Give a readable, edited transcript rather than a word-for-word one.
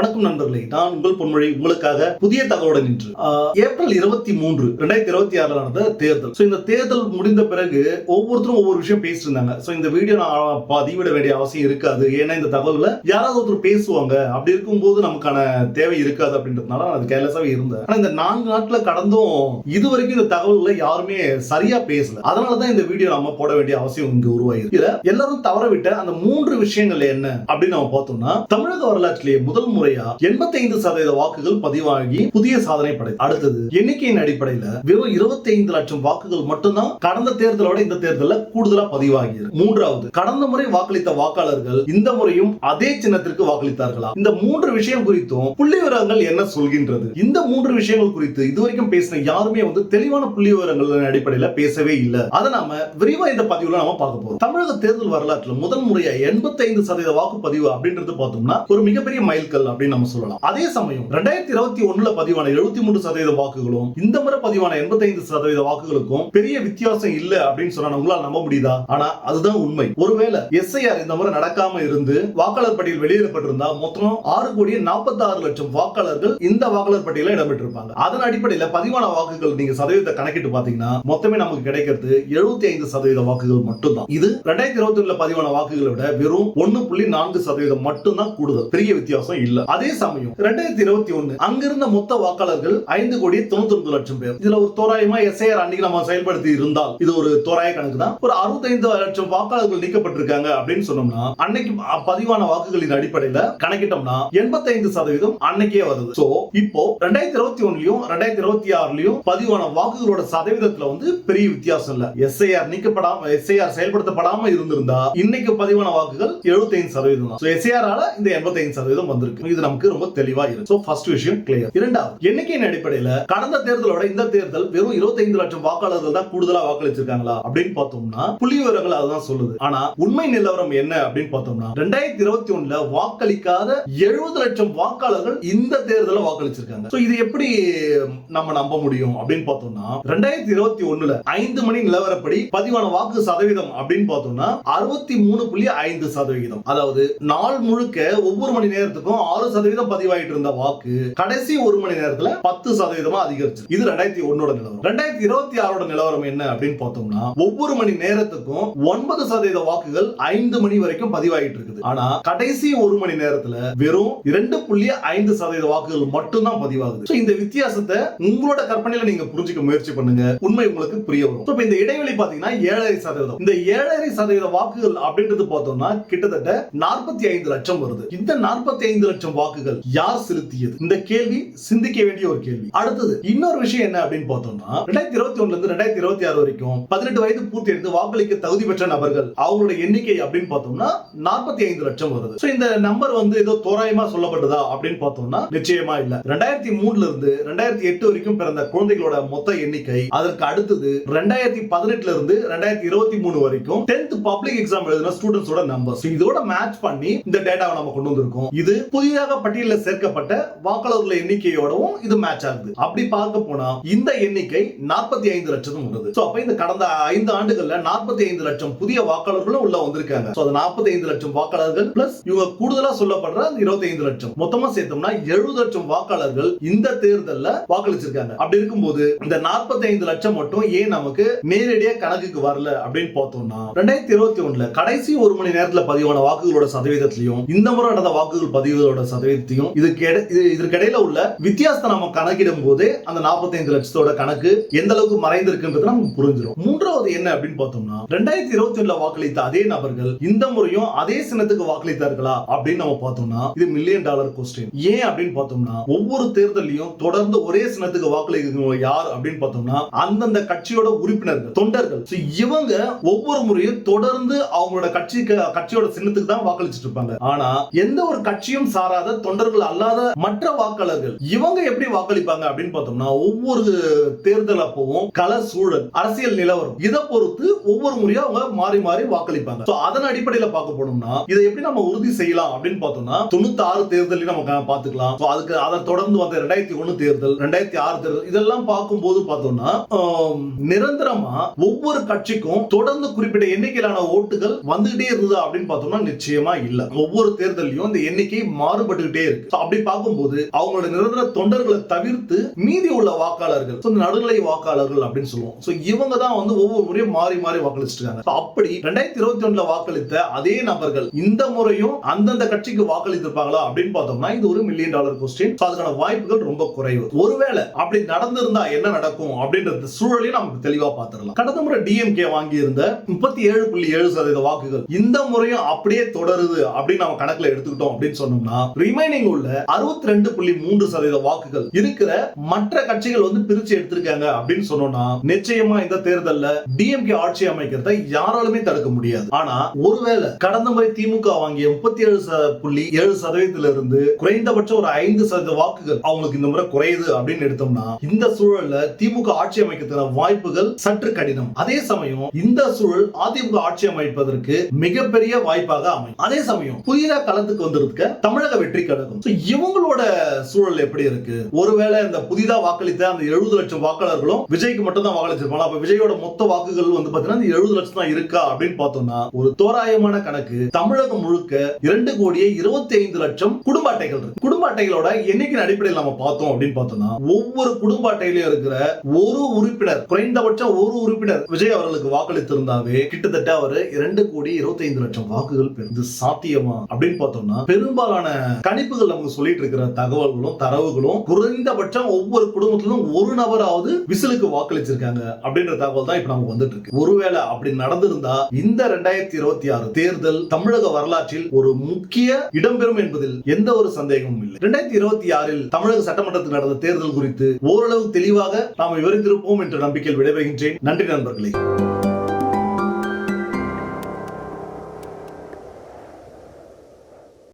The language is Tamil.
வணக்கம் நண்பர்களே, நான் உங்கள் பொன்மொழி உங்களுக்காக புதிய தகவலுடன் நின்று ஏப்ரல் 23, 2026 நடந்த தேர்தல். இந்த தேர்தல் முடிந்த பிறகு ஒவ்வொருத்தரும் ஒவ்வொரு விஷயம் பேசிட்டு இருந்தாங்க. இந்த வீடியோ நான் பதிவிட வேண்டிய அவசியம் இருக்காது, ஏன்னா இந்த தகவல்ல யாராவது ஒருத்தர் பேசுவாங்க, அப்படி இருக்கும்போது நமக்கான தேவை இருக்காது அப்படின்றதுனால அது கேர்லெஸ்ஸாவே இருந்தேன். ஆனா இந்த 4 நாட்கள கடந்தும் இதுவரைக்கும் இந்த தகவல்ல யாருமே சரியா பேசல. அதனாலதான் இந்த வீடியோ நம்ம போட வேண்டிய அவசியம் இங்க உருவாயிருக்கு. இதுல எல்லாரும் தவற விட்ட அந்த 3 விஷயங்கள் என்ன அப்படின்னு நம்ம பார்த்தோம்னா, தமிழக வரலாற்றிலேயே முதல் முறையா 85% வாக்குகள் பதிவாகி புதிய சாதனை படைத்தது. அடுத்தது, எண்ணிக்கையின் அடிப்படையில் வெறும் 25 லட்சம் வாக்குகள் மட்டும்தான் கடந்த தேர்தலோட இந்த தேர்தலில் கூடுதலா பதிவாகியது. மூன்றாவது, கடந்த முறை வாக்களித்த வாக்காளர்கள் இந்த முறையும் அதே சின்னத்திற்கு வாக்களித்தார்களா? இந்த 3 விஷயம் குறித்தும் புள்ளி விவரங்கள் என்ன சொல்கின்றது? இந்த 3 விஷயங்கள் குறித்து இதுவரைக்கும் பேசின யாருமே தெளிவான புள்ளி விவரங்கள் அடிப்படையில் பேசவே இல்லை. அதை நாம விரிவா இந்த பதிவுல நாம பார்க்க போறோம். தமிழக தேர்தல் வரலாற்றில் முதல் முறையா 85% வாக்குப்பதிவு அப்படின்றது பார்த்தோம்னா ஒரு மிகப்பெரிய மைல்கல் அப்படின்னு நம்ம சொல்லலாம். அதே சமயம் 2021 பதிவான 73% வாக்குகளும் இந்த முறை பதிவான 85% வாக்குகளுக்கும் பெரிய வித்தியாசம் இல்ல அப்படின்னு சொன்னா உங்களால் நம்ப முடியுதா? ஆனா அதுதான் உண்மை. ஒருவேளை எஸ்ஐஆர் இந்த முறை நடக்காம இருந்து வாக்காளர் பட்டியல் வெளியிடப்பட்டிருந்தா மொத்தம் 6,46,00,000 வாக்காளர்கள் இந்த வாக்காளர் பட்டியலில் இடம்பெற்றிருப்பாங்க. அதன் அடிப்படையில் பதிவான வாக்குகள் நீங்க சதவீதத்தை கணக்கிட்டு பாத்தீங்கன்னா மொத்தமே நமக்கு கிடைக்கிறது 75% வாக்குகள் மட்டும்தான். இது 2021 பதிவான வாக்குகளை விட வெறும் 1.4% மட்டும்தான் கூடுதல், பெரிய வித்தியாசம் இல்ல. அதே சமயம் 2021 அங்கிருந்த மொத்த வாக்காளர்கள் 5,99,00,000 பேர். இதுல ஒரு தோராயமா எஸ்ஐஆர் அன்னைக்கு நம்ம செயல்படுத்தி இருந்தால் இது ஒரு தோராய கணக்கு தான், ஒரு 65 லட்சம் வாக்காளர்கள் நீக்கப்பட்டிருக்காங்க அப்படின்னு சொன்னோம்னா அன்னைக்கு பதிவான வாக்குகளின் அடிப்படையில் கணக்கிட்டோம்னா 85% அன்னைக்கே வருது. சோ இப்போ 2021லயும் 2026லயும் பதிவான வாக்குகளோட சதவீதத்துல பெரிய வித்தியாசம் இல்ல. எஸ்ஐஆர் நீக்கப்படாம எஸ்ஐஆர் செயல்படுத்தப்படாம இருந்திருந்தா இன்னைக்கு பதிவான வாக்குகள் 75% தான். எஸ்ஐஆர் ஆல இந்த 85% வந்திருக்கு. இது நமக்கு ரொம்ப தெளிவா இருக்கு. சோ ஃபர்ஸ்ட் விஷயம் கிளியர். இரண்டாவது, எண்ணிக்கையின் அடிப்படையில் கடந்த தேர்தலோட இந்த தேர்தல் வெறும் 25 லட்சம் வாக்காளர்கள் தான் கூடுதலா வாக்களிச்சிருக்காங்களா அப்படின்னு பார்த்தோம்னா புள்ளி விவரங்கள் அதுதான் சொல்லுது. ஆனா உண்மை நிலவரம் என்ன அப்படின்னு பார்த்தோம்னா 2021 வாக்களிக்காத 70 லட்சம் வாக்காளர்கள் இந்த தேர்தலில் வாக்களிச்சிருக்காங்க. சோ இது எப்படி நம்ம நம்ப முடியும் அப்படின்னு பார்த்தோம்னா 2021 5 மணி நிலவரப்படி பதிவான வாக்கு சதவீதம் அப்படின்னு பார்த்தோம்னா 63.5%. அதாவது நாள் முழுக்க ஒவ்வொரு மணி நேரத்துக்கும் 6% பதிவாயிட்டு இருந்த வாக்கு கடைசி ஒரு மணி நேரத்துல 10% அதிகரிச்சு. இது 2001 நிலவரம். 2026 நிலவரம் என்ன அப்படின்னு பார்த்தோம்னா ஒவ்வொரு மணி நேரத்துக்கும் 9% வாக்குகள் 5 மணி வரைக்கும் பதிவாயிட்டு இருக்குது. ஆனா கடைசி ஒரு மணி நேரத்துல வெறும் 2.5% வாக்குகள் மட்டும்தான் பதிவாகுது. இந்த வித்தியாசத்தை உங்களோட கற்பனையில நீங்க புரிஞ்சுக்க முயற்சி பண்ணுங்க, உண்மை உங்களுக்கு புரிய வரும். இந்த இடைவெளி பாத்தீங்கன்னா 7.5%. இந்த 7.5% வாக்குகள் அப்படின்றது பார்த்தோம்னா கிட்டத்தட்ட 45 லட்சம் வருது. இந்த 45 லட்சம் வாக்குகள் யார் செலுத்தியது? இந்த கேள்வி சிந்திக்க வேண்டிய ஒரு கேள்வி. அடுத்தது இன்னொரு விஷயம் என்ன அப்படின்னு பார்த்தோம்னா 2021 இருந்து 2026 வரைக்கும் 18 வயது பூர்த்தி அடைந்து வாக்களிக்க தகுதி பெற்ற நபர்கள் அவங்களோட எண்ணிக்கை அப்படின்னு பார்த்தோம்னா 45 லட்சம் வருது. இந்த நம்பர் ஏதோ தோராயமா சொல்லப்பட்டதா அப்படின்னு பார்த்தோம்னா நிச்சயமா இல்ல. 2003 இருந்து 2008 வரைக்கும் பிறந்த குழந்தைகளோட மொத்த எண்ணிக்கை, அதற்கு அடுத்தது 2018 இருந்து 2023 வரைக்கும் 10th பப்ளிக் எக்ஸாம் எழுதின ஸ்டூடெண்ட்ஸோட நம்பர். இதோட மேட்ச் பண்ணி இந்த டேட்டாவை நம்ம கொண்டு வந்திருக்கோம். இது புதிதாக பட்டியலில் சேர்க்கப்பட்ட வாக்காளர்கள் எண்ணிக்கையோடவும் இது மேட்ச் ஆகுது. அப்படி பார்க்க போனா இந்த எண்ணிக்கை 45 லட்சம் வருது. அப்ப இந்த கடந்த 5 ஆண்டுகள்ல 45 லட்சம் புதிய வாக்காளர்களும் உள்ள வந்திருக்காங்க. 45 லட்சம் வாக்காளர்கள் பிளஸ் இவங்க கூடுதலா சொல்லப்படுற 25 லட்சம் மொத்தமா சேர்த்தோம்னா 70 லட்சம் வாக்காளர்கள் இந்த தேர்தல்ல வாக்களிச்சிருக்காங்க. அப்படி இருக்கும்போது இந்த 45 லட்சம் மட்டும் ஏன் நமக்கு நேரடியா கணக்குக்கு வரல அப்படின்னு பார்த்தோம்னா 2021 கடைசி ஒரு மணி நேரத்துல பதிவான வாக்குகளோட சதவீதத்திலையும் இந்த முறை நடந்த வாக்குகள் பதிவுகளோட சதவீதத்தையும் இதற்கிடையில உள்ள வித்தியாசத்தை நம்ம கணக்கிடும் போது அந்த 45 லட்சத்தோட கணக்கு எந்த அளவுக்கு மறைந்திருக்குன்றது நமக்கு புரிஞ்சிடும். மூன்றாவது என்ன அப்படின்னு பார்த்தோம்னா 2021 வாக்களித்த அதே நபர்கள் இந்த முறையும் அதே சின்னத்துக்கு வாக்களித்தார்களா அப்படின்னு நம்ம பார்த்தோம்னா இது $1,000,000 क्वेश्चन. ஏன் அப்படின்னு பார்த்தோம்னா ஒவ்வொரு தேர்தலையும் தொடர்ந்து ஒரே சின்னத்துக்கு வாக்களிக்கிறவங்க யார் அப்படின்னு பார்த்தோம்னா அந்தந்த கட்சியோட உறுப்பினர்கள், தொண்டர்கள். இவங்க ஒவ்வொரு முறையும் தொடர்ந்து அவங்களோட கட்சியோட சின்னத்துக்கு தான் வாக்களிச்சுட்டு இருப்பாங்க. ஆனா எந்த ஒரு கட்சியும் சாராத தொண்டர்கள் அல்லாத மற்ற வாக்காளர்கள் இவங்க எப்படி வாக்களிப்பாங்க அப்படின்னு பார்த்தோம்னா ஒவ்வொரு தேர்தல் அப்பவும் கள சூழல், அரசியல் நிலவரம் இதை பொறுத்து ஒவ்வொரு முறையும் அவங்க மாறி மாறி வாக்களிப்பாங்க. அதன் அடிப்படையில் பார்க்க போனோம்னா இதை எப்படி நம்ம உறுதி செய்யலாம் அப்படின்னு பார்த்தோம்னா 96 தேர்தலையும் நம்ம பார்த்துக்கலாம். அதுக்கு அதை தொடர்ந்து வந்த 2001 தேர்தல், 2006 தேர்தல் இதெல்லாம் பார்க்கும்போது பார்த்தோம்னா நிரந்தரமா ஒவ்வொரு கட்சிக்கும் தொடர்ந்து குறிப்பிட்ட எண்ணிக்கையிலான ஓட்டுகள் வந்துகிட்டே இருந்தது அப்படின்னு பார்த்தோம்னா நிச்சயமா இல்ல. ஒவ்வொரு தேர்தலையும் இந்த எண்ணிக்கை மாறுபட்டு குறைக்கப்பட்டுக்கிட்டே இருக்கு. அப்படி பார்க்கும்போது அவங்களோட நிரந்தர தொண்டர்களை தவிர்த்து மீதி உள்ள வாக்காளர்கள் நடுநிலை வாக்காளர்கள் அப்படின்னு சொல்லுவோம். இவங்க தான் ஒவ்வொரு முறையும் மாறி மாறி வாக்களிச்சிருக்காங்க. அப்படி 2021 வாக்களித்த அதே நபர்கள் இந்த முறையும் அந்தந்த கட்சிக்கு வாக்களித்திருப்பாங்களா அப்படின்னு பார்த்தோம்னா இது ஒரு $1 மில்லியன் கொஸ்டின். அதுக்கான வாய்ப்புகள் ரொம்ப குறைவு. ஒருவேளை அப்படி நடந்திருந்தா என்ன நடக்கும் அப்படின்றது சூழலையும் நமக்கு தெளிவா பார்த்திடலாம். கடந்த முறை டிஎம்கே வாங்கி இருந்த 37.7% வாக்குகள் இந்த முறையும் அப்படியே தொடருது அப்படின்னு நம்ம கணக்குல எடுத்துக்கிட்டோம் அப்படின்னு சொன்னோம்னா ரிமைனிங் உள்ள 62.3% வாக்குகள் இருக்கிற மற்ற கட்சிகள் பிரிச்சு எடுத்திருக்காங்க அப்படின்னு சொன்னோம்னா நிச்சயமா இந்த தேர்தல்ல டிஎம்கே ஆட்சி அமைக்கிறத யாராலுமே தடுக்க முடியாது. ஆனா ஒருவேளை கடந்த முறை திமுக வாங்கிய 37.7% இருந்து குறைந்தபட்சம் ஒரு 5% வாக்குகள் அவங்களுக்கு இந்த முறை குறையுது அப்படின்னு எடுத்தோம்னா இந்த சூழல்ல திமுக ஆட்சி அமைக்கிறதுக்கான வாய்ப்புகள் சற்று கடினம். அதே சமயம் இந்த சூழல் அதிமுக ஆட்சி அமைப்பதற்கு மிகப்பெரிய வாய்ப்பாக அமையும். அதே சமயம் புதிய களத்துக்கு வந்திருக்க தமிழக வெற்றி கழகம் இவங்களோட சூழல் எப்படி இருக்கு? ஒருவேளை இந்த புதிதா வாக்களித்த அந்த 70 லட்சம் வாக்காளர்களும் விஜய்க்கு மட்டும் தான் வாக்களிச்சிருப்பாங்க. அப்ப விஜயோட மொத்த வாக்குகள் பாத்தீங்கன்னா 70 லட்சம் தான் இருக்கா அப்படின்னு பார்த்தோம்னா ஒரு தோராயமான கணக்கு தமிழகம் முழுக்க 2,25,00,000 குடும்ப அட்டைகள் இருக்கு. குடும்ப அட்டைகளோட எண்ணிக்கையின் அடிப்படையில் நம்ம பார்த்தோம் அப்படின்னு பார்த்தோம்னா ஒவ்வொரு குடும்ப அட்டையிலும் இருக்கிற ஒரு உறுப்பினர் குறைந்தபட்சம் ஒரு உறுப்பினர் விஜய் அவர்களுக்கு வாக்களித்திருந்தாவே கிட்டத்தட்ட அவர் 2,25,00,000 வாக்குகள் பெறுது. சாத்தியமா அப்படின்னு பார்த்தோம்னா பெரும்பாலான கணிப்புகள் நமக்கு சொல்லிட்டு இருக்கிற தகவல்களும் தரவுகளும் குறைந்தபட்சம் ஒவ்வொரு குடும்பத்திலும் ஒரு நபராவது விசிலுக்கு வாக்களிச்சிருக்காங்க அப்படின்ற தகவல் தான் இப்ப நமக்கு வந்துட்டு இருக்கு. ஒருவேளை அப்படி நடந்திருந்தா இந்த 2026 தேர்தல் தமிழக வரலாற்றில் ஒரு முக்கிய இடம்பெறும் என்பதில் எந்த ஒரு சந்தேகமும் இல்லை. 2026 தமிழக சட்டமன்றத்தில் நடந்த தேர்தல் குறித்து ஓரளவு தெளிவாக நாம் விவரித்திருப்போம் என்ற நம்பிக்கையில் விடைபெறுகின்றேன். நன்றி நண்பர்களே.